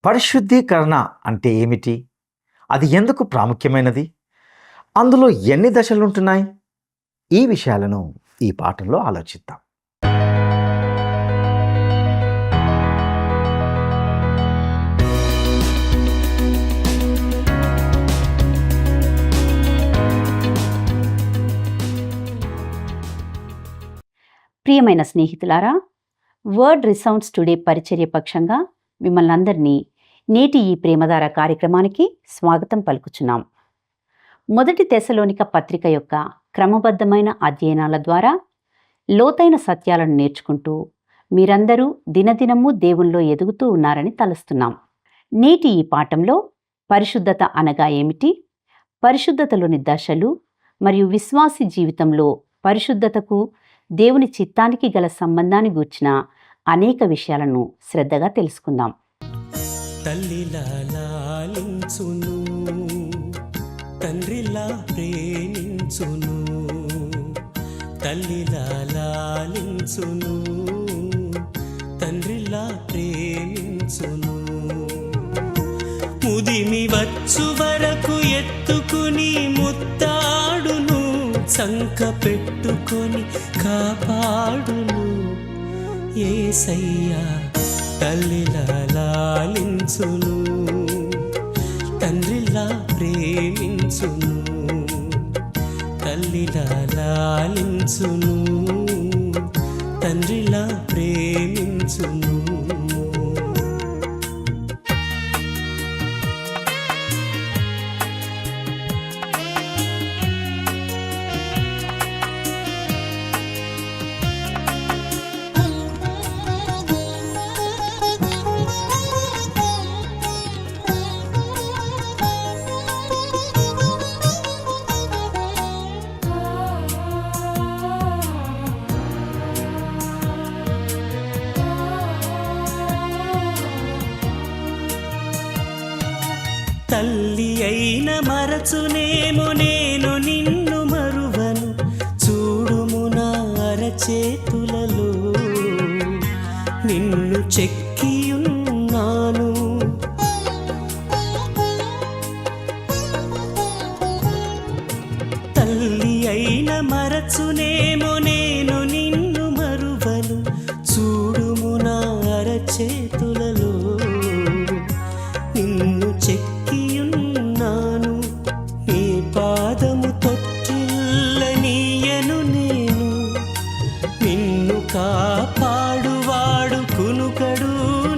పరిశుద్ధీకరణ అంటే ఏమిటి? అది ఎందుకు ప్రాముఖ్యమైనది? అందులో ఎన్ని దశలుంటున్నాయి? ఈ విషయాలను ఈ పాఠంలో ఆలోచిద్దాం. ప్రియమైన స్నేహితులారా, వర్డ్ రిసౌండ్స్ టుడే పరిచర్య పక్షంగా మిమ్మల్ని అందరినీ నేటి ఈ ప్రేమధార కార్యక్రమానికి స్వాగతం పలుకుచున్నాం. మొదటి తెస్సలోనిక పత్రిక యొక్క క్రమబద్ధమైన అధ్యయనాల ద్వారా లోతైన సత్యాలను నేర్చుకుంటూ మీరందరూ దినదినము దేవునిలో ఎదుగుతూ ఉన్నారని తలుస్తున్నాం. నేటి ఈ పాఠంలో పరిశుద్ధత అనగా ఏమిటి, పరిశుద్ధతలోని దశలు మరియు విశ్వాసి జీవితంలో పరిశుద్ధతకు దేవుని చిత్తానికి గల సంబంధాన్ని గూర్చిన అనేక విషయాలను శ్రద్ధగా తెలుసుకుందాం. తల్లిలా లాలించును, తండ్రిలా ప్రేమించును. తల్లిలా లాలించును, తండ్రిలా ప్రేమించును. ముదిమి వచ్చు వరకు ఎత్తుకుని ముత్తాడును, సంక పెట్టుకొని కాపాడును. యేసయ్యా తల్లిలా లాలించును, తండ్రిలా ప్రేమించును. తల్లిలా లాలించును, తండ్రిలా ప్రేమించును. తల్లి అయిన మరచునేమో నేను నిన్ను మరువను, చూడుము నా అరచేతులలో నిన్ను చెక్కియున్నాను. తల్లి అయిన మరచునేమో నేను నిన్ను మరువను, చూడుము నా అరచేతులలో నిన్ను చెక్కియున్నాను. నీ పాదము తొట్టిల్లనీయను నేను, నిన్ను కాపాడువాడు కునుకడు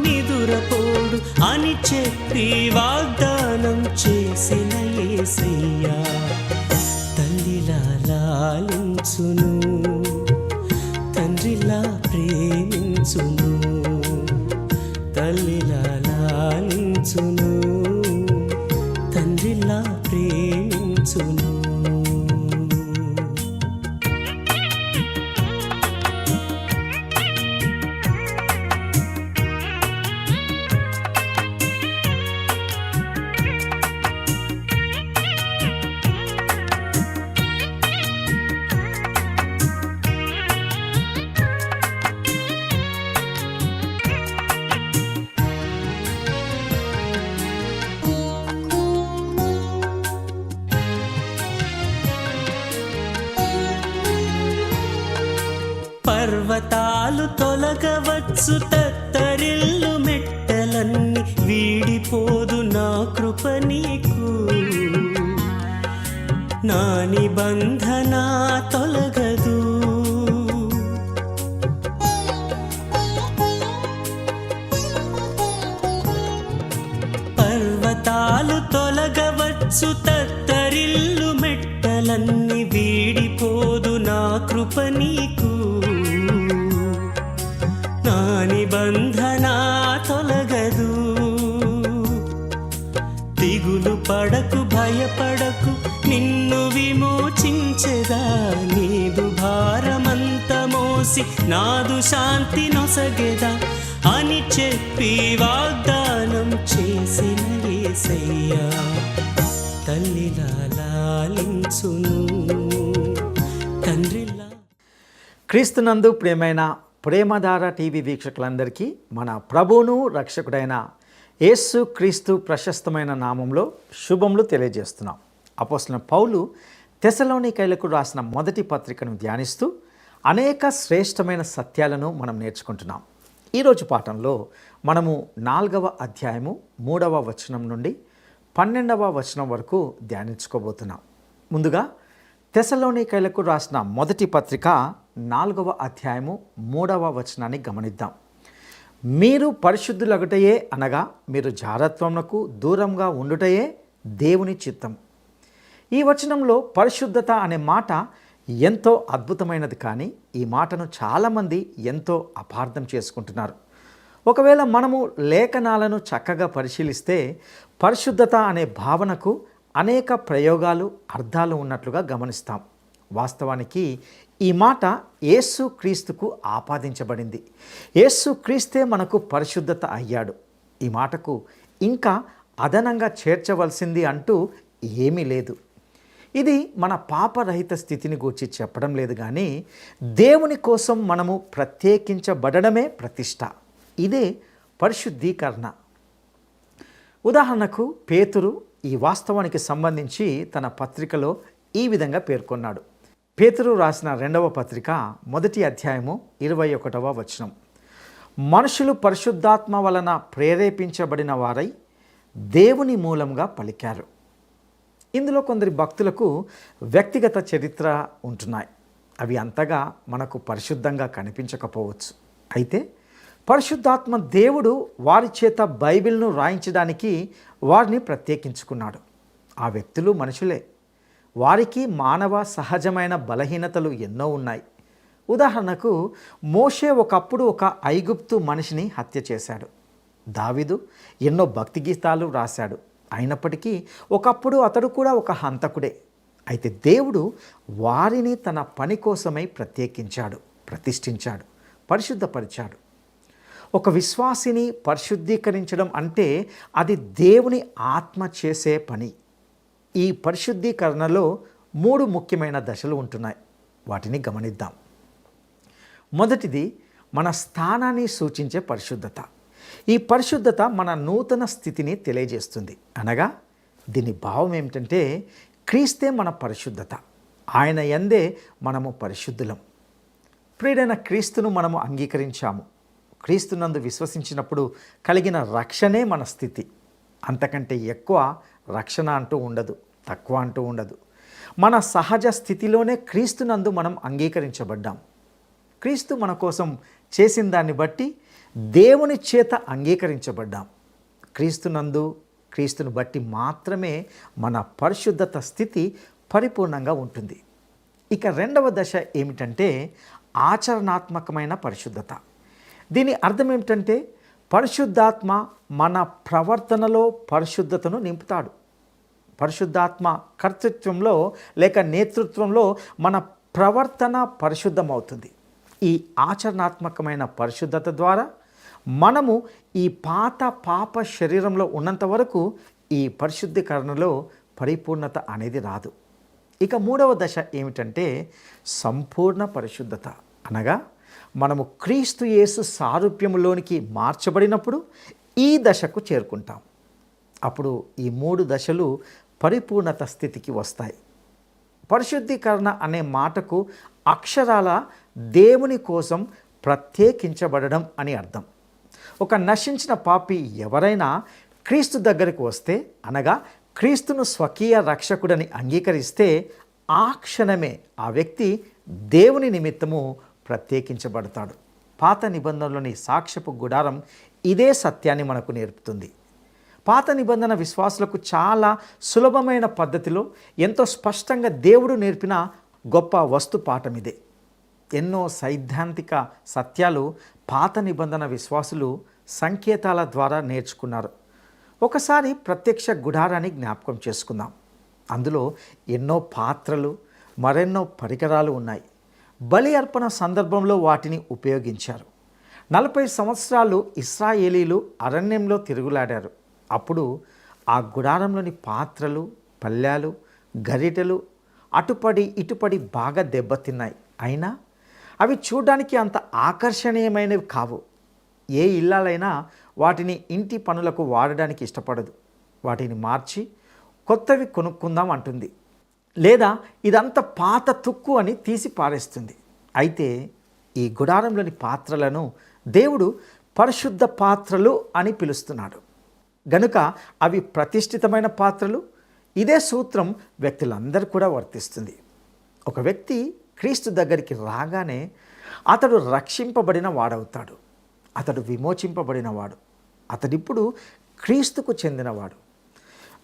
నిదురపోడు అని చెప్పి వాగ్దానం చేసిన యేసయ్యా తల్లిలా లాలించును, తండ్రిలా ప్రేమించును. తల్లిలా లాలించును, తండ్రిలా ప్రేమించును. పర్వతాలు తొలగవచ్చు, తత్తరిల్లు మెట్టలన్నీ వీడిపోదు నా కృప నీకు. నా నిబంధన తొలగదు, పర్వతాలు తొలగవచ్చు, తత్తరిల్లు మెట్టలన్నీ వీడిపోదు నా కృప నీకు. నా నిబంధన తొలగదు. దిగులు పడకు, భయపడకు, నిన్ను విమోచించెదా. నీదు భారమంత మోసి నాదు శాంతి నొసగెదా అని చెప్పి వాగ్దానం చేసిన యేసయ్యా తల్లిలా లాలించును, తండ్రిలా. క్రీస్తునందు ప్రియమైన ప్రేమధార టీవీ వీక్షకులందరికీ మన ప్రభువును రక్షకుడైన యేసు క్రీస్తు ప్రశస్తమైన నామంలో శుభములు తెలియజేస్తున్నాం. అపోస్తలుడైన పౌలు తెస్సలోనికైలకు రాసిన మొదటి పత్రికను ధ్యానిస్తూ అనేక శ్రేష్టమైన సత్యాలను మనం నేర్చుకుంటున్నాం. ఈరోజు పాఠంలో మనము 4వ అధ్యాయము 3వ వచనం నుండి 12వ వచనం వరకు ధ్యానించుకోబోతున్నాం. ముందుగా తెస్సలోనికైలకు రాసిన మొదటి పత్రిక 4వ అధ్యాయము 3వ వచనాన్ని గమనిద్దాం. మీరు పరిశుద్ధులగుటయే అనగా మీరు జారత్వమునకు దూరంగా ఉండుటయే దేవుని చిత్తం. ఈ వచనంలో పరిశుద్ధత అనే మాట ఎంతో అద్భుతమైనది, కానీ ఈ మాటను చాలామంది ఎంతో అపార్థం చేసుకుంటున్నారు. ఒకవేళ మనము లేఖనాలను చక్కగా పరిశీలిస్తే పరిశుద్ధత అనే భావనకు అనేక ప్రయోగాలు, అర్థాలు ఉన్నట్లుగా గమనిస్తాం. వాస్తవానికి ఈ మాట యేసు క్రీస్తుకు ఆపాదించబడింది. యేసు క్రీస్తే మనకు పరిశుద్ధత అయ్యాడు. ఈ మాటకు ఇంకా అదనంగా చేర్చవలసింది అంటూ ఏమీ లేదు. ఇది మన పాపరహిత స్థితిని గూర్చి చెప్పడం లేదు, కానీ దేవుని కోసం మనము ప్రత్యేకించబడడమే ప్రతిష్ట. ఇదే పరిశుద్ధీకరణ. ఉదాహరణకు పేతురు ఈ వాస్తవానికి సంబంధించి తన పత్రికలో ఈ విధంగా పేర్కొన్నాడు. పేతురు రాసిన 2వ పత్రిక 1వ అధ్యాయము 21వ వచనం. మనుషులు పరిశుద్ధాత్మ వలన ప్రేరేపించబడిన వారై దేవుని మూలంగా పలికారు. ఇందులో కొందరి భక్తులకు వ్యక్తిగత చరిత్ర ఉంటున్నాయి. అవి అంతగా మనకు పరిశుద్ధంగా కనిపించకపోవచ్చు. అయితే పరిశుద్ధాత్మ దేవుడు వారి చేత బైబిల్ను రాయించడానికి వారిని ప్రత్యేకించుకున్నాడు. ఆ వ్యక్తులు మనుషులే. వారికి మానవ సహజమైన బలహీనతలు ఎన్నో ఉన్నాయి. ఉదాహరణకు మోషే ఒకప్పుడు ఒక ఐగుప్తు మనిషిని హత్య చేశాడు. దావీదు ఎన్నో భక్తి గీతాలు రాశాడు. అయినప్పటికీ ఒకప్పుడు అతడు కూడా ఒక హంతకుడే. అయితే దేవుడు వారిని తన పని కోసమై ప్రత్యేకించాడు, ప్రతిష్ఠించాడు, పరిశుద్ధపరిచాడు. ఒక విశ్వాసిని పరిశుద్ధీకరించడం అంటే అది దేవుని ఆత్మ చేసే పని. ఈ పరిశుద్ధీకరణలో 3 ముఖ్యమైన దశలు ఉంటున్నాయి. వాటిని గమనిద్దాం. మొదటిది మన స్థానాన్ని సూచించే పరిశుద్ధత. ఈ పరిశుద్ధత మన నూతన స్థితిని తెలియజేస్తుంది. అనగా దీని భావం ఏమిటంటే క్రీస్తే మన పరిశుద్ధత, ఆయన యందే మనము పరిశుద్ధులం. ప్రియుడైన క్రీస్తును మనము అంగీకరించాము. క్రీస్తునందు విశ్వసించినప్పుడు కలిగిన రక్షణే మన స్థితి. అంతకంటే ఎక్కువ రక్షణ అంటూ ఉండదు, తక్కువ అంటూ ఉండదు. మన సహజ స్థితిలోనే క్రీస్తునందు మనం అంగీకరించబడ్డాం. క్రీస్తు మన కోసం చేసిన దాన్ని బట్టి దేవుని చేత అంగీకరించబడ్డాం. క్రీస్తును బట్టి మాత్రమే మన పరిశుద్ధత స్థితి పరిపూర్ణంగా ఉంటుంది. ఇక 2వ దశ ఏమిటంటే ఆచరణాత్మకమైన పరిశుద్ధత. దీని అర్థం ఏమిటంటే పరిశుద్ధాత్మ మన ప్రవర్తనలో పరిశుద్ధతను నింపుతాడు. పరిశుద్ధాత్మ కర్తృత్వంలో లేక నేతృత్వంలో మన ప్రవర్తన పరిశుద్ధమవుతుంది. ఈ ఆచరణాత్మకమైన పరిశుద్ధత ద్వారా మనము ఈ పాత పాప శరీరంలో ఉన్నంత వరకు ఈ పరిశుద్ధీకరణలో పరిపూర్ణత అనేది రాదు. ఇక 3వ దశ ఏమిటంటే సంపూర్ణ పరిశుద్ధత. అనగా మనము క్రీస్తు యేసు సారూప్యములోనికి మార్చబడినప్పుడు ఈ దశకు చేరుకుంటాం. అప్పుడు ఈ 3 దశలు పరిపూర్ణత స్థితికి వస్తాయి. పరిశుద్ధీకరణ అనే మాటకు అక్షరాల దేవుని కోసం ప్రత్యేకించబడడం అని అర్థం. ఒక నశించిన పాపి ఎవరైనా క్రీస్తు దగ్గరికి వస్తే, అనగా క్రీస్తును స్వకీయ రక్షకుడని అంగీకరిస్తే ఆ క్షణమే ఆ వ్యక్తి దేవుని నిమిత్తము ప్రత్యేకించబడతాడు. పాత నిబంధనలోని సాక్ష్యపు గుడారం ఇదే సత్యాన్ని మనకు నేర్పుతుంది. పాత నిబంధన విశ్వాసులకు చాలా సులభమైన పద్ధతిలో ఎంతో స్పష్టంగా దేవుడు నేర్పిన గొప్ప వస్తు పాఠం ఇదే. ఎన్నో సైద్ధాంతిక సత్యాలు పాత నిబంధన విశ్వాసులు సంకేతాల ద్వారా నేర్చుకున్నారు. ఒకసారి ప్రత్యక్ష గుడారాన్ని జ్ఞాపకం చేసుకుందాం. అందులో ఎన్నో పాత్రలు, మరెన్నో పరికరాలు ఉన్నాయి. బలి అర్పణ సందర్భంలో వాటిని ఉపయోగించారు. 40 సంవత్సరాలు ఇశ్రాయేలీలు అరణ్యంలో తిరుగులాడారు. అప్పుడు ఆ గుడారంలోని పాత్రలు, పళ్ళాలు, గరిటెలు అటుపడి ఇటుపడి బాగా దెబ్బతిన్నాయి. అయినా అవి చూడడానికి అంత ఆకర్షణీయమైనవి కావు. ఏ ఇల్లాలైనా వాటిని ఇంటి పనులకు వాడడానికి ఇష్టపడదు. వాటిని మార్చి కొత్తవి కొనుక్కుందాం అంటుంది. లేదా ఇదంతా పాత తుక్కు అని తీసి పారేస్తుంది. అయితే ఈ గుడారంలోని పాత్రలను దేవుడు పరిశుద్ధ పాత్రలు అని పిలుస్తున్నాడు. గనుక అవి ప్రతిష్ఠితమైన పాత్రలు. ఇదే సూత్రం వ్యక్తులందరూ కూడా వర్తిస్తుంది. ఒక వ్యక్తి క్రీస్తు దగ్గరికి రాగానే అతడు రక్షింపబడిన వాడవుతాడు. అతడు విమోచింపబడినవాడు. అతడిప్పుడు క్రీస్తుకు చెందినవాడు.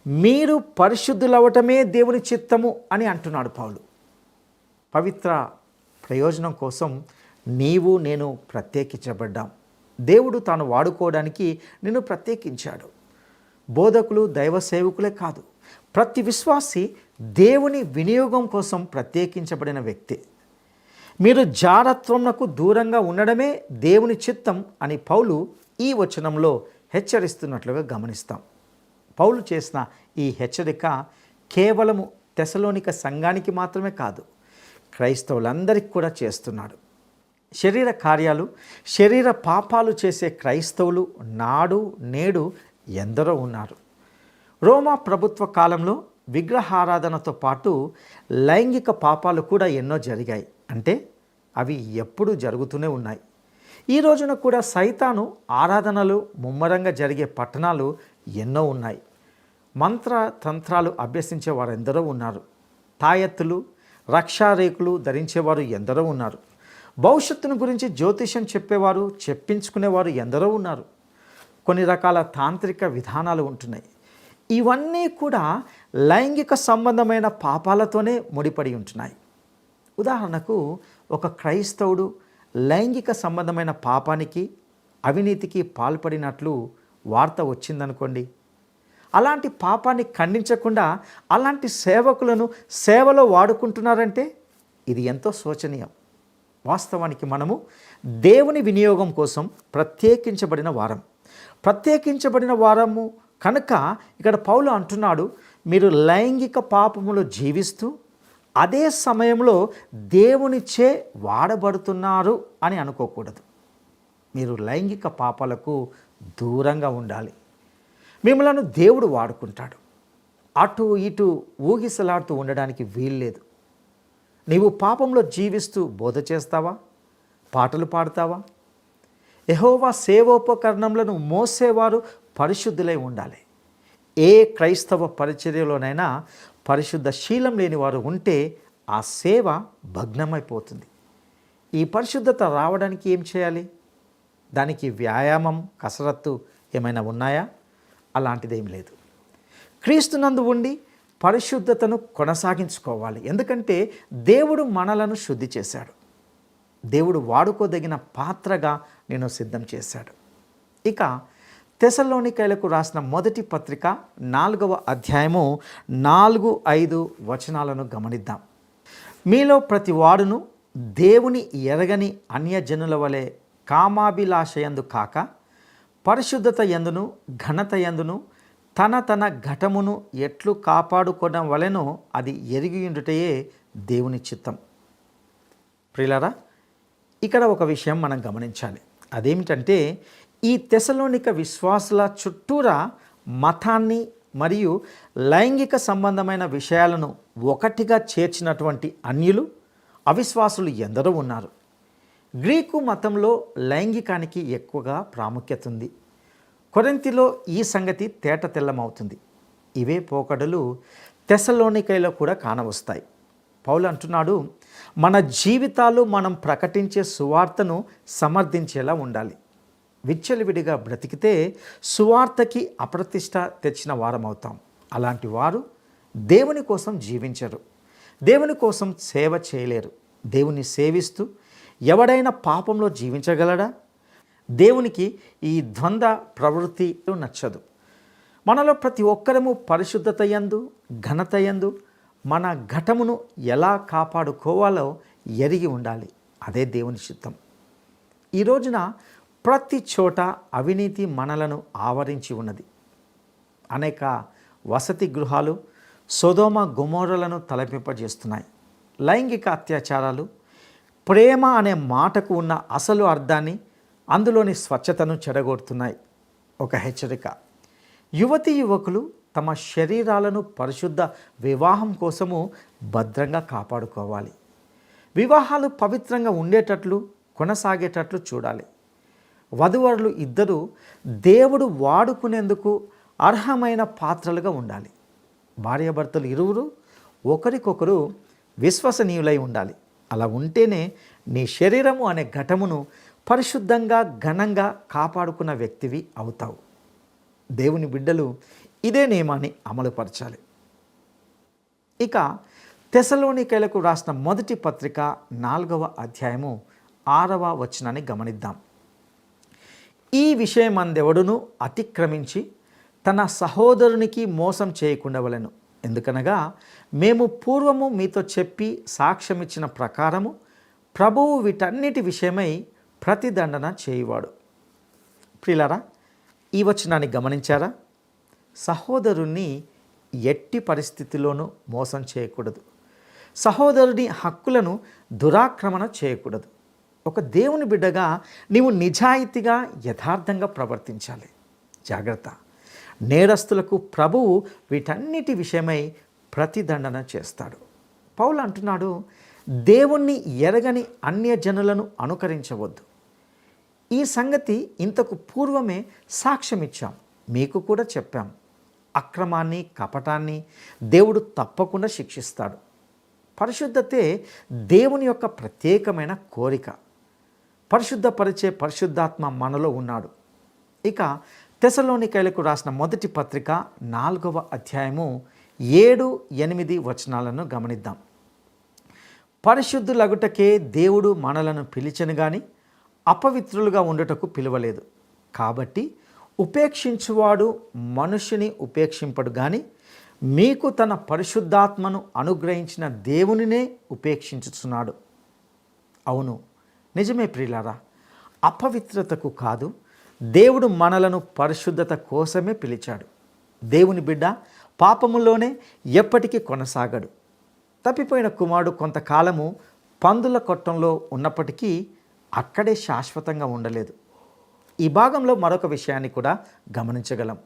మీరు పరిశుద్ధులవటమే దేవుని చిత్తము అని అంటున్నాడు పౌలు. పవిత్ర ప్రయోజనం కోసం నీవు నేను ప్రత్యేకించబడ్డాం. దేవుడు తాను వాడుకోవడానికి నిన్ను ప్రత్యేకించాడు. బోధకులు దైవ సేవకులే కాదు, ప్రతి విశ్వాసి దేవుని వినియోగం కోసం ప్రత్యేకించబడిన వ్యక్తి. మీరు జారత్వంకు దూరంగా ఉండడమే దేవుని చిత్తం అని పౌలు ఈ వచనంలో హెచ్చరిస్తున్నట్లుగా గమనిస్తాం. పౌలు చేసిన ఈ హెచ్చరిక కేవలము తెసలోనిక సంఘానికి మాత్రమే కాదు, క్రైస్తవులందరికీ కూడా చేస్తున్నాడు. శరీర కార్యాలు, శరీర పాపాలు చేసే క్రైస్తవులు నాడు నేడు ఎందరో ఉన్నారు. రోమా ప్రభుత్వ కాలంలో విగ్రహారాధనతో పాటు లైంగిక పాపాలు కూడా ఎన్నో జరిగాయి. అంటే అవి ఎప్పుడూ జరుగుతూనే ఉన్నాయి. ఈ రోజున కూడా సైతాను ఆరాధనలు ముమ్మరంగా జరిగే పట్టణాలు ఎన్నో ఉన్నాయి. మంత్ర తంత్రాలు అభ్యసించే వారు ఎందరో ఉన్నారు. తాయెత్తులు, రక్షారేకులు ధరించేవారు ఎందరో ఉన్నారు. భవిష్యత్తును గురించి జ్యోతిష్యం చెప్పేవారు, చెప్పించుకునేవారు ఎందరో ఉన్నారు. కొన్ని రకాల తాంత్రిక విధానాలు ఉంటున్నాయి. ఇవన్నీ కూడా లైంగిక సంబంధమైన పాపాలతోనే ముడిపడి ఉంటున్నాయి. ఉదాహరణకు ఒక క్రైస్తవుడు లైంగిక సంబంధమైన పాపానికి, అవినీతికి పాల్పడినట్లు వార్త వచ్చిందనుకోండి. అలాంటి పాపాన్ని ఖండించకుండా అలాంటి సేవకులను సేవలో వాడుకుంటున్నారంటే ఇది ఎంతో శోచనీయం. వాస్తవానికి మనము దేవుని వినియోగం కోసం ప్రత్యేకించబడిన వారము కనుక ఇక్కడ పౌలు అంటున్నాడు, మీరు లైంగిక పాపములు జీవిస్తూ అదే సమయంలో దేవునిచే వాడబడుతున్నారు అని అనుకోకూడదు. మీరు లైంగిక పాపాలకు దూరంగా ఉండాలి. మిమ్మలను దేవుడు వాడుకుంటాడు. అటు ఇటు ఊగిసలాడుతూ ఉండడానికి వీల్లేదు. నీవు పాపంలో జీవిస్తూ బోధ చేస్తావా? పాటలు పాడతావా? యెహోవా సేవోపకరణములను మోసేవారు పరిశుద్ధులై ఉండాలి. ఏ క్రైస్తవ పరిచర్యలోనైనా పరిశుద్ధ శీలం లేని వారు ఉంటే ఆ సేవ భగ్నమైపోతుంది. ఈ పరిశుద్ధత రావడానికి ఏం చేయాలి? దానికి వ్యాయామం, కసరత్తు ఏమైనా ఉన్నాయా? అలాంటిదేం లేదు. క్రీస్తునందు ఉండి పరిశుద్ధతను కొనసాగించుకోవాలి. ఎందుకంటే దేవుడు మనలను శుద్ధి చేశాడు. దేవుడు వాడుకోదగిన పాత్రగా నేను సిద్ధం చేశాడు. ఇక తెసలోనికైలకు రాసిన మొదటి పత్రిక 4వ అధ్యాయము 4-5 వచనాలను గమనిద్దాం. మీలో ప్రతి వాడును దేవుని ఎరగని అన్యజనుల వలె కామాభిలాషయందు కాక పరిశుద్ధత యందును ఘనత యందును తన ఘటమును ఎట్లు కాపాడుకోవడం వలెనో అది ఎరిగియుండుటయే దేవుని చిత్తం. ప్రియులారా, ఇక్కడ ఒక విషయం మనం గమనించాలి. అదేమిటంటే ఈ తెసలోనిక విశ్వాసుల చుట్టూరా మతాన్ని మరియు లైంగిక సంబంధమైన విషయాలను ఒకటిగా చేర్చినటువంటి అన్యులు, అవిశ్వాసులు ఎందరో ఉన్నారు. గ్రీకు మతంలో లైంగికానికి ఎక్కువగా ప్రాముఖ్యత ఉంది. కొరింథీలో ఈ సంగతి తేట తెల్లమవుతుంది. ఇవే పోకడలు తెసలోనికైలో కూడా కానవస్తాయి. పౌలు అంటున్నాడు, మన జీవితాలు మనం ప్రకటించే సువార్తను సమర్థించేలా ఉండాలి. విచ్చలవిడిగా బ్రతికితే సువార్తకి అప్రతిష్ట తెచ్చిన వారమవుతాం. అలాంటి వారు దేవుని కోసం జీవించరు, దేవుని కోసం సేవ చేయలేరు. దేవుని సేవిస్తూ ఎవడైనా పాపంలో జీవించగలడా? దేవునికి ఈ ద్వంద్వ ప్రవృత్తి నచ్చదు. మనలో ప్రతి ఒక్కరము పరిశుద్ధత యందు ఘనత యందు మన ఘటమును ఎలా కాపాడుకోవాలో ఎరిగి ఉండాలి. అదే దేవుని చిత్తం. ఈ రోజున ప్రతి చోట అవినీతి మనలను ఆవరించి ఉన్నది. అనేక వసతి గృహాలు సొదొమ గొమొర్రాలను తలపింపజేస్తున్నాయి. లైంగిక అత్యాచారాలు, ప్రేమ అనే మాటకు ఉన్న అసలు అర్థాన్ని అందులోని స్వచ్ఛతను చెడగొడుతున్నాయి. ఒక హెచ్చరిక, యువతీ యువకులు తమ శరీరాలను పరిశుద్ధ వివాహం కోసము భద్రంగా కాపాడుకోవాలి. వివాహాలు పవిత్రంగా ఉండేటట్లు కొనసాగేటట్లు చూడాలి. వధువరులు ఇద్దరూ దేవుడు వాడుకునేందుకు అర్హమైన పాత్రలుగా ఉండాలి. భార్యాభర్తలు ఇరువురు ఒకరికొకరు విశ్వసనీయులై ఉండాలి. అలా ఉంటేనే నీ శరీరము అనే ఘటమును పరిశుద్ధంగా ఘనంగా కాపాడుకున్న వ్యక్తివి అవుతావు. దేవుని బిడ్డలు ఇదే నియమాన్ని అమలుపరచాలి. ఇక తెస్సలోనికైలకు రాసిన మొదటి పత్రిక 4వ అధ్యాయము 6వ వచనాన్ని గమనిద్దాం. ఈ విషయమందెవడును అతిక్రమించి తన సహోదరునికి మోసం చేయకుండవలెను. ఎందుకనగా మేము పూర్వము మీతో చెప్పి సాక్ష్యమిచ్చిన ప్రకారము ప్రభువు వీటన్నిటి విషయమై ప్రతిదండన చేయువాడు. ప్రియులారా, ఈ వచనాన్ని గమనించారా? సహోదరుణ్ణి ఎట్టి పరిస్థితిలోనూ మోసం చేయకూడదు. సహోదరుని హక్కులను దురాక్రమణ చేయకూడదు. ఒక దేవుని బిడ్డగా నీవు నిజాయితీగా యథార్థంగా ప్రవర్తించాలి. జాగ్రత్త, నేరస్తులకు ప్రభువు వీటన్నిటి విషయమై ప్రతిదండన చేస్తాడు. పౌలు అంటున్నాడు, దేవుణ్ణి ఎరగని అన్యజనులను అనుకరించవద్దు. ఈ సంగతి ఇంతకు పూర్వమే సాక్ష్యమిచ్చాం, మీకు కూడా చెప్పాం. అక్రమాన్ని కపటాన్ని దేవుడు తప్పకుండా శిక్షిస్తాడు. పరిశుద్ధతే దేవుని యొక్క ప్రత్యేకమైన కోరిక. పరిశుద్ధపరిచే పరిశుద్ధాత్మ మనలో ఉన్నాడు. ఇక తెస్సలోనికైలకు రాసిన మొదటి పత్రిక 4వ అధ్యాయము 7-8 వచనాలను గమనిద్దాం. పరిశుద్ధులగుటకే దేవుడు మనలను పిలిచెను గాని అపవిత్రులుగా ఉండుటకు పిలువలేదు. కాబట్టి ఉపేక్షించువాడు మనుష్యుని ఉపేక్షింపడు గాని మీకు తన పరిశుద్ధాత్మను అనుగ్రహించిన దేవునినే ఉపేక్షించుచున్నాడు. అవును, నిజమే ప్రియులారా, అపవిత్రతకు కాదు, దేవుడు మనలను పరిశుద్ధత కోసమే పిలిచాడు. దేవుని బిడ్డ పాపములోనే ఎప్పటికీ కొనసాగడు. తప్పిపోయిన కుమారుడు కొంతకాలము పందుల కొట్టంలో ఉన్నప్పటికీ అక్కడే శాశ్వతంగా ఉండలేదు. ఈ భాగంలో మరొక విషయాన్ని కూడా గమనించగలం.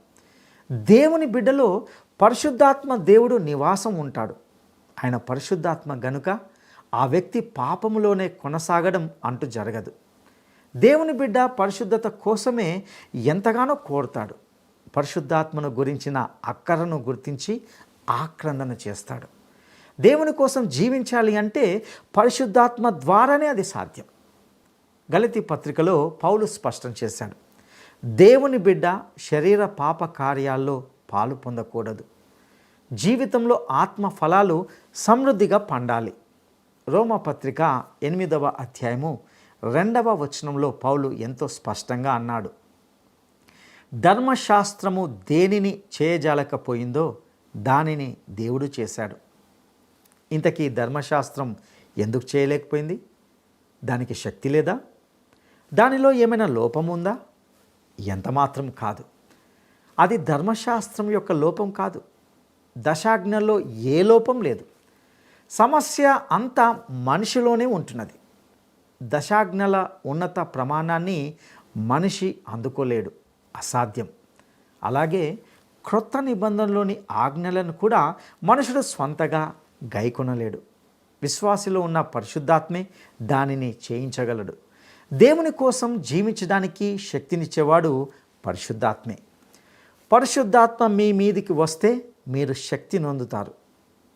దేవుని బిడ్డలో పరిశుద్ధాత్మ దేవుడు నివాసం ఉంటాడు. ఆయన పరిశుద్ధాత్మ గనుక ఆ వ్యక్తి పాపములోనే కొనసాగడం అంటూ జరగదు. దేవుని బిడ్డ పరిశుద్ధత కోసమే ఎంతగానో కోరుతాడు. పరిశుద్ధాత్మను గురించిన అక్కరను గుర్తించి ఆక్రందన చేస్తాడు. దేవుని కోసం జీవించాలి అంటే పరిశుద్ధాత్మ ద్వారానే అది సాధ్యం. గలతీ పత్రికలో పౌలు స్పష్టం చేశాడు, దేవుని బిడ్డ శరీర పాప కార్యాల్లో పాలు పొందకూడదు. జీవితంలో ఆత్మ ఫలాలు సమృద్ధిగా పండాలి. రోమపత్రిక 8వ అధ్యాయము 2వ వచనంలో పౌలు ఎంతో స్పష్టంగా అన్నాడు, ధర్మశాస్త్రము దేనిని చేయజాలకపోయిందో దానిని దేవుడు చేశాడు. ఇంతకీ ధర్మశాస్త్రం ఎందుకు చేయలేకపోయింది? దానికి శక్తి లేదా? దానిలో ఏమైనా లోపం ఉందా? ఎంతమాత్రం కాదు. అది ధర్మశాస్త్రం యొక్క లోపం కాదు. దశాజ్ఞల్లో ఏ లోపం లేదు. సమస్య అంతా మనిషిలోనే ఉంటున్నది. దశాజ్ఞల ఉన్నత ప్రమాణాన్ని మనిషి అందుకోలేడు, అసాధ్యం. అలాగే క్రొత్త నిబంధనలోని ఆజ్ఞలను కూడా మనుషుడు స్వంతగా గైకొనలేడు. విశ్వాసిలో ఉన్న పరిశుద్ధాత్మే దానిని చేయించగలడు. దేవుని కోసం జీవించడానికి శక్తినిచ్చేవాడు పరిశుద్ధాత్మే. పరిశుద్ధాత్మ మీ మీదికి వస్తే మీరు శక్తి నొందుతారు.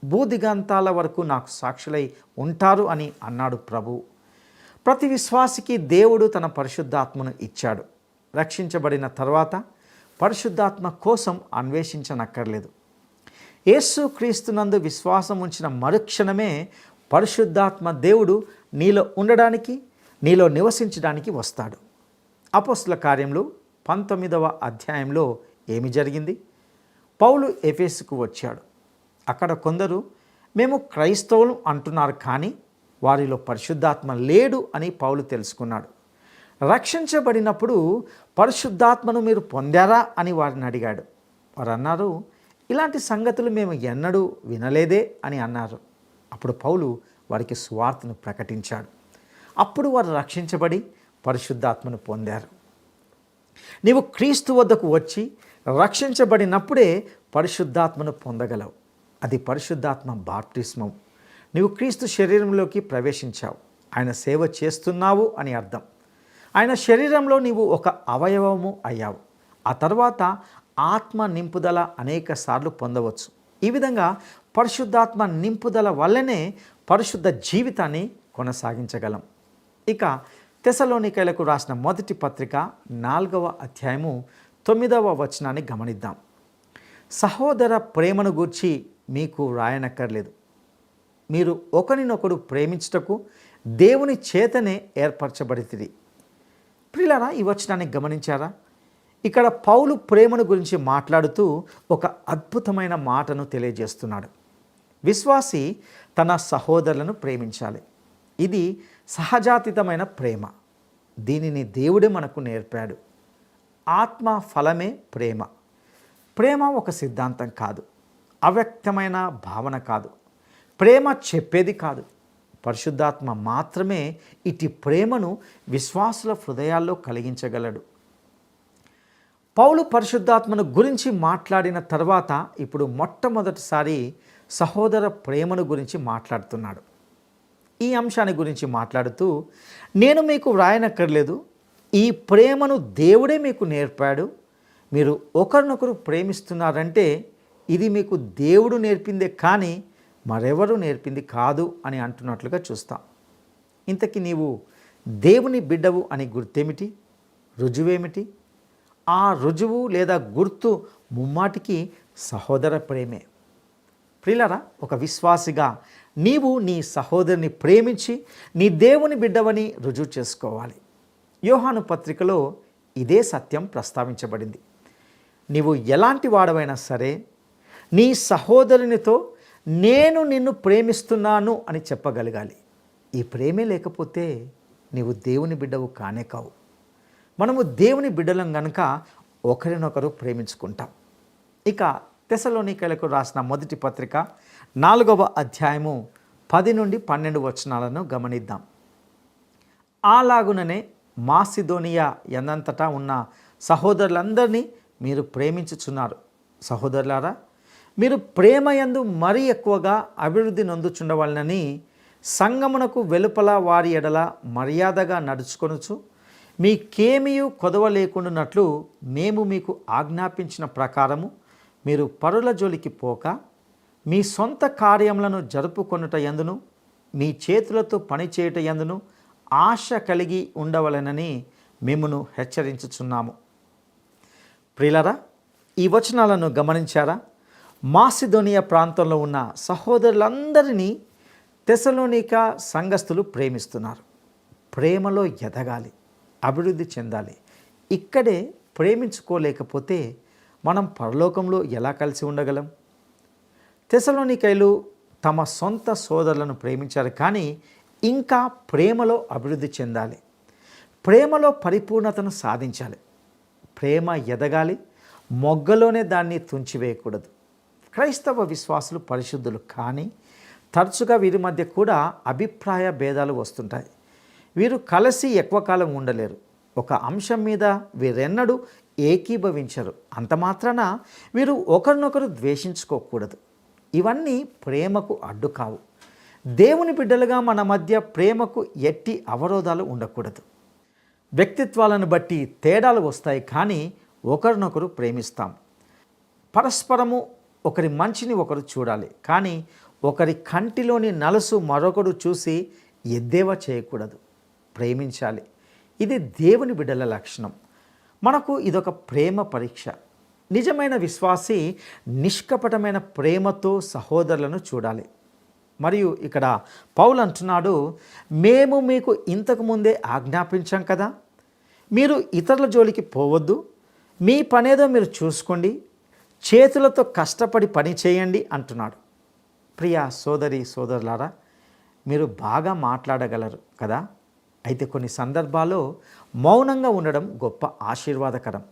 భూదిగంతాల వరకు నాకు సాక్షులై ఉంటారు అని అన్నాడు ప్రభువు. ప్రతి విశ్వాసికి దేవుడు తన పరిశుద్ధాత్మను ఇచ్చాడు. రక్షించబడిన తర్వాత పరిశుద్ధాత్మ కోసం అన్వేషించనక్కర్లేదు. యేసు క్రీస్తునందు విశ్వాసం ఉంచిన మరుక్షణమే పరిశుద్ధాత్మ దేవుడు నీలో ఉండడానికి, నీలో నివసించడానికి వస్తాడు. అపోస్తల కార్యములు 19వ అధ్యాయంలో ఏమి జరిగింది? పౌలు ఎఫెసుకు వచ్చాడు. అక్కడ కొందరు మేము క్రైస్తవులు అంటున్నారు, కానీ వారిలో పరిశుద్ధాత్మ లేడు అని పౌలు తెలుసుకున్నాడు. రక్షించబడినప్పుడు పరిశుద్ధాత్మను మీరు పొందారా అని వారిని అడిగాడు. వారు అన్నారు, ఇలాంటి సంగతులు మేము ఎన్నడూ వినలేదే అని అన్నారు. అప్పుడు పౌలు వారికి సువార్తను ప్రకటించాడు. అప్పుడు వారు రక్షించబడి పరిశుద్ధాత్మను పొందారు. నీవు క్రీస్తు వద్దకు వచ్చి రక్షించబడినప్పుడే పరిశుద్ధాత్మను పొందగలవు. అది పరిశుద్ధాత్మ బాప్తిస్మం. నీవు క్రీస్తు శరీరంలోకి ప్రవేశించావు, ఆయన సేవ చేస్తున్నావు అని అర్థం. ఆయన శరీరంలో నీవు ఒక అవయవము అయ్యావు. ఆ తర్వాత ఆత్మ నింపుదల అనేక సార్లు పొందవచ్చు. ఈ విధంగా పరిశుద్ధాత్మ నింపుదల వల్లనే పరిశుద్ధ జీవితాన్ని కొనసాగించగలం. ఇక తెస్సలోనికైలకు రాసిన మొదటి పత్రిక 4వ అధ్యాయము 9వ వచనాన్ని గమనిద్దాం. సహోదర ప్రేమను గూర్చి మీకు రాయనక్కర్లేదు, మీరు ఒకరినొకడు ప్రేమించుటకు దేవుని చేతనే ఏర్పరచబడితిరి. ప్రియులారా, ఈ వచనాన్ని గమనించారా? ఇక్కడ పౌలు ప్రేమను గురించి మాట్లాడుతూ ఒక అద్భుతమైన మాటను తెలియజేస్తున్నాడు. విశ్వాసి తన సహోదరులను ప్రేమించాలి. ఇది సహజాతీతమైన ప్రేమ. దీనిని దేవుడే మనకు నేర్పాడు. ఆత్మ ఫలమే ప్రేమ. ప్రేమ ఒక సిద్ధాంతం కాదు, అవ్యక్తమైన భావన కాదు, ప్రేమ చెప్పేది కాదు. పరిశుద్ధాత్మ మాత్రమే ఇటు ప్రేమను విశ్వాసుల హృదయాల్లో కలిగించగలడు. పౌలు పరిశుద్ధాత్మను గురించి మాట్లాడిన తర్వాత ఇప్పుడు మొట్టమొదటిసారి సహోదర ప్రేమను గురించి మాట్లాడుతున్నాడు. ఈ అంశాన్ని గురించి మాట్లాడుతూ, నేను మీకు వ్రాయనక్కర్లేదు, ఈ ప్రేమను దేవుడే మీకు నేర్పాడు. మీరు ఒకరినొకరు ప్రేమిస్తున్నారంటే ఇది మీకు దేవుడు నేర్పిందే కానీ మరెవరు నేర్పింది కాదు అని అంటున్నట్లుగా చూస్తాం. ఇంతకీ నీవు దేవుని బిడ్డవు అని గుర్తేమిటి? రుజువేమిటి? ఆ రుజువు లేదా గుర్తు ముమ్మాటికి సహోదర ప్రేమే. ప్రియులారా, ఒక విశ్వాసిగా నీవు నీ సహోదరుని ప్రేమించి నీ దేవుని బిడ్డవని రుజువు చేసుకోవాలి. యోహాను పత్రికలో ఇదే సత్యం ప్రస్తావించబడింది. నీవు ఎలాంటి వాడవైనా సరే నీ సహోదరునితో నేను నిన్ను ప్రేమిస్తున్నాను అని చెప్పగలగాలి. ఈ ప్రేమే లేకపోతే నీవు దేవుని బిడ్డవు కానే కావు. మనము దేవుని బిడ్డలం గనుక ఒకరినొకరు ప్రేమించుకుంటాం. ఇక తెస్సలోనికైలకు రాసిన మొదటి పత్రిక 4వ అధ్యాయము 10 నుండి 12 వచనాలను గమనిద్దాం. అలాగుననే మాసిదోనియా ఎందంతటా ఉన్న సహోదరులందరినీ మీరు ప్రేమించుచున్నారు. సహోదరులారా, మీరు ప్రేమయందు మరీ ఎక్కువగా అభివృద్ధి నొందుచుండవలనని సంగమునకు వెలుపల వారి ఎడల మర్యాదగా నడుచుకొనుచు మీకేమీయూ కొదవ లేకుండానట్లు మేము మీకు ఆజ్ఞాపించిన ప్రకారము మీరు పరుల జోలికి పోక మీ సొంత కార్యములను జరుపుకొనుట యందును మీ చేతులతో పనిచేయుట యందును ఆశ కలిగి ఉండవలెనని మిమ్మును హెచ్చరించుచున్నాము. ప్రియులారా, ఈ వచనాలను గమనించారా? మాసిదోనియా ప్రాంతంలో ఉన్న సహోదరులందరినీ తెస్సలోనిక సంఘస్థులు ప్రేమిస్తున్నారు. ప్రేమలో ఎదగాలి, అభివృద్ధి చెందాలి. ఇక్కడే ప్రేమించుకోలేకపోతే మనం పరలోకంలో ఎలా కలిసి ఉండగలం? తెస్సలోనికైలు తమ సొంత సోదరులను ప్రేమించారు, కానీ ఇంకా ప్రేమలో అభివృద్ధి చెందాలి, ప్రేమలో పరిపూర్ణతను సాధించాలి. ప్రేమ ఎదగాలి, మొగ్గలోనే దాన్ని తుంచివేయకూడదు. క్రైస్తవ విశ్వాసులు పరిశుద్ధులు, కానీ తరచుగా వీరి మధ్య కూడా అభిప్రాయ భేదాలు వస్తుంటాయి. వీరు కలిసి ఎక్కువ కాలం ఉండలేరు. ఒక అంశం మీద వీరెన్నడూ ఏకీభవించరు. అంత మాత్రాన వీరు ఒకరినొకరు ద్వేషించుకోకూడదు. ఇవన్నీ ప్రేమకు అడ్డు కావు. దేవుని బిడ్డలుగా మన మధ్య ప్రేమకు ఎట్టి అవరోధాలు ఉండకూడదు. వ్యక్తిత్వాలను బట్టి తేడాలు వస్తాయి, కానీ ఒకరినొకరు ప్రేమిస్తాం. పరస్పరము ఒకరి మంచిని ఒకరు చూడాలి, కానీ ఒకరి కంటిలోని నలుసు మరొకడు చూసి ఎద్దేవా చేయకూడదు. ప్రేమించాలి. ఇది దేవుని బిడ్డల లక్షణం. మనకు ఇదొక ప్రేమ పరీక్ష. నిజమైన విశ్వాసి నిష్కపటమైన ప్రేమతో సహోదరులను చూడాలి. మరియు ఇక్కడ పౌలు అంటున్నాడు, మేము మీకు ఇంతకు ముందే ఆజ్ఞాపించాం కదా, మీరు ఇతరుల జోలికి పోవద్దు, మీ పనేదో మీరు చూసుకోండి, చేతులతో కష్టపడి పని చేయండి అంటున్నాడు. ప్రియా సోదరి సోదరులారా, మీరు బాగా మాట్లాడగలరు కదా, అయితే కొన్ని సందర్భాల్లో మౌనంగా ఉండడం గొప్ప ఆశీర్వాదకరం.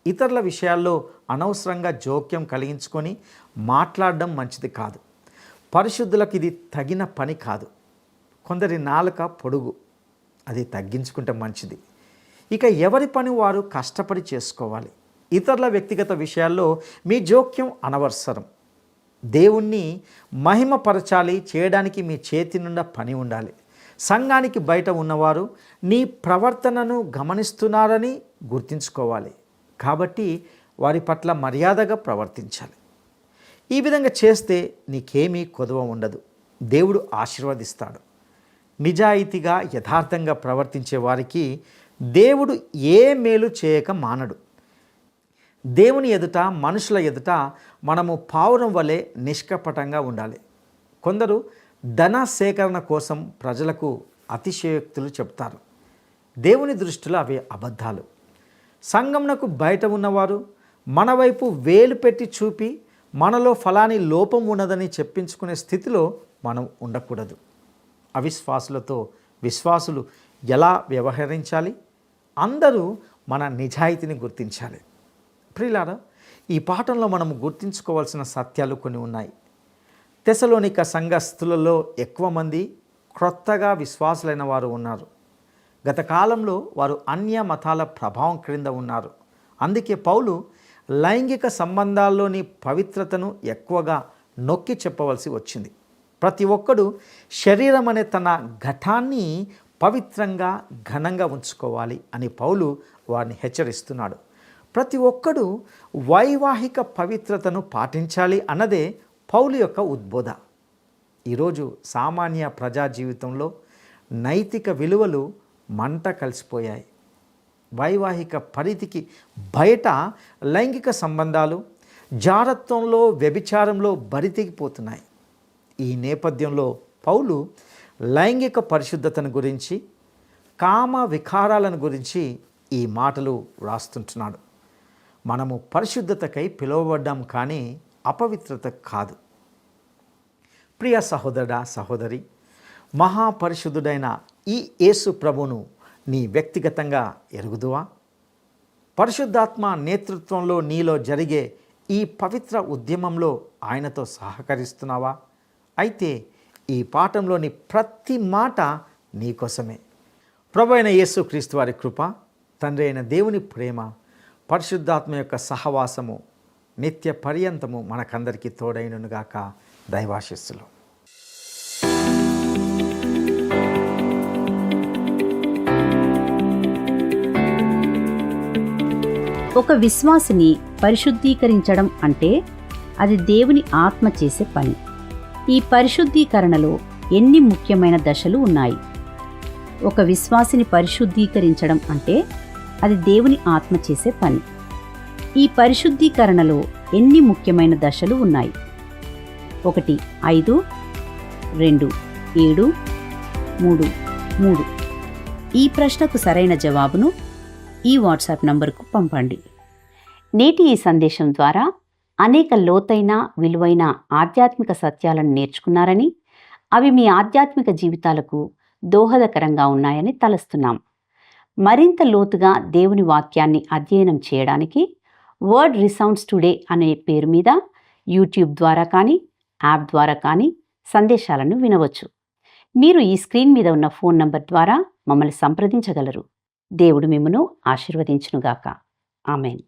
ఇతరుల విషయాల్లో అనవసరంగా జోక్యం కలిగించుకొని మాట్లాడడం మంచిది కాదు. పరిశుద్ధులకు ఇది తగిన పని కాదు. కొందరి నాలుక పొడుగు, అది తగ్గించుకుంటే మంచిది. ఇక ఎవరి పని వారు కష్టపడి చేసుకోవాలి. ఇతరుల వ్యక్తిగత విషయాల్లో మీ జోక్యం అనవసరం. దేవుణ్ణి మహిమపరచాలి, చేయడానికి మీ చేతి నిండా పని ఉండాలి. సంఘానికి బయట ఉన్నవారు నీ ప్రవర్తనను గమనిస్తున్నారని గుర్తుంచుకోవాలి. కాబట్టి వారి పట్ల మర్యాదగా ప్రవర్తించాలి. ఈ విధంగా చేస్తే నీకేమీ కొదవ ఉండదు. దేవుడు ఆశీర్వదిస్తాడు. నిజాయితీగా యథార్థంగా ప్రవర్తించే వారికి దేవుడు ఏ మేలు చేయక మానడు. దేవుని ఎదుట, మనుషుల ఎదుట మనము పావురం వలె నిష్కపటంగా ఉండాలి. కొందరు ధన సేకరణ కోసం ప్రజలకు అతిశయోక్తులు చెప్తారు. దేవుని దృష్టిలో అవి అబద్ధాలు. సంఘమునకు బయట ఉన్నవారు మన వైపు వేలు పెట్టి చూపి మనలో ఫలాని లోపం ఉన్నదని చెప్పించుకునే స్థితిలో మనం ఉండకూడదు. అవిశ్వాసులతో విశ్వాసులు ఎలా వ్యవహరించాలి? అందరూ మన నిజాయితీని గుర్తించాలి. ప్రియులారా, ఈ పాఠంలో మనం గుర్తుంచుకోవాల్సిన సత్యాలు కొన్ని ఉన్నాయి. తెసలోనిక సంఘస్థులలో ఎక్కువ మంది క్రొత్తగా విశ్వాసులైన వారు ఉన్నారు. గత కాలంలో వారు అన్య మతాల ప్రభావం క్రింద ఉన్నారు. అందుకే పౌలు లైంగిక సంబంధాల్లోని పవిత్రతను ఎక్కువగా నొక్కి చెప్పవలసి వచ్చింది. ప్రతి ఒక్కడు శరీరం అనే తన ఘటాన్ని పవిత్రంగా ఘనంగా ఉంచుకోవాలి అని పౌలు వారిని హెచ్చరిస్తున్నాడు. ప్రతి ఒక్కడు వైవాహిక పవిత్రతను పాటించాలి అన్నదే పౌలు యొక్క ఉద్బోధ. ఈరోజు సామాన్య ప్రజా జీవితంలో నైతిక విలువలు మంట కలిసిపోయాయి. వైవాహిక పరిధికి బయట లైంగిక సంబంధాలు జారత్వంలో, వ్యభిచారంలో బరితెగిపోతున్నాయి. ఈ నేపథ్యంలో పౌలు లైంగిక పరిశుద్ధతను గురించి, కామ వికారాలను గురించి ఈ మాటలు వ్రాస్తుంటున్నాడు. మనము పరిశుద్ధతకై పిలువబడ్డాం, కానీ అపవిత్రత కాదు. ప్రియ సహోదరుడా, సహోదరి, మహాపరిశుద్ధుడైన ఈ యేసు ప్రభును నీ వ్యక్తిగతంగా ఎరుగుదువా? పరిశుద్ధాత్మ నేతృత్వంలో నీలో జరిగే ఈ పవిత్ర ఉద్యమంలో ఆయనతో సహకరిస్తున్నావా? అయితే ఈ పాఠంలోని ప్రతి మాట నీకోసమే. ప్రభు అయిన యేసుక్రీస్తు వారి కృప, తండ్రి అయిన దేవుని ప్రేమ, పరిశుద్ధాత్మ యొక్క సహవాసము నిత్య పర్యంతము మనకందరికీ తోడైననుగాక. దైవాశీస్సులు. ఒక విశ్వాసిని పరిశుద్ధీకరించడం అంటే అది దేవుని ఆత్మ చేసే పని. ఈ పరిశుద్ధీకరణలో ఎన్ని ముఖ్యమైన దశలు ఉన్నాయి. ఒక విశ్వాసిని పరిశుద్ధీకరించడం అంటే అది దేవుని ఆత్మ చేసే పని. ఈ పరిశుద్ధీకరణలో ఎన్ని ముఖ్యమైన దశలు ఉన్నాయి. 1, 5, 2, 7, 3, 3. ఈ ప్రశ్నకు సరైన జవాబును ఈ వాట్సాప్ నంబర్కు పంపండి. నేటి ఈ సందేశం ద్వారా అనేక లోతైన, విలువైన ఆధ్యాత్మిక సత్యాలను నేర్చుకున్నారని, అవి మీ ఆధ్యాత్మిక జీవితాలకు దోహదకరంగా ఉన్నాయని తలస్తున్నాం. మరింత లోతుగా దేవుని వాక్యాన్ని అధ్యయనం చేయడానికి వర్డ్ రిసౌండ్స్ టుడే అనే పేరు మీద యూట్యూబ్ ద్వారా కానీ, యాప్ ద్వారా కానీ సందేశాలను వినవచ్చు. మీరు ఈ స్క్రీన్ మీద ఉన్న ఫోన్ నంబర్ ద్వారా మమ్మల్ని సంప్రదించగలరు. దేవుడు మిమ్మును ఆశీర్వదించునుగాక. ఆమెన్.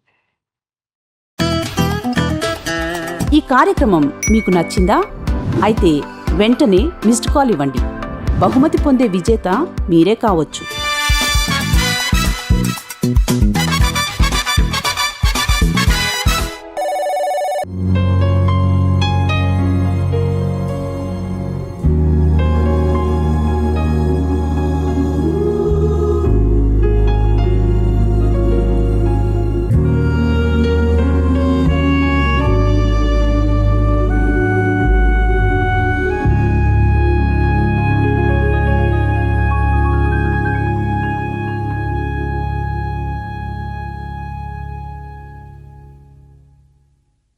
ఈ కార్యక్రమం మీకు నచ్చిందా? అయితే వెంటనే మిస్డ్ కాల్ ఇవ్వండి. బహుమతి పొందే విజేత మీరే కావచ్చు.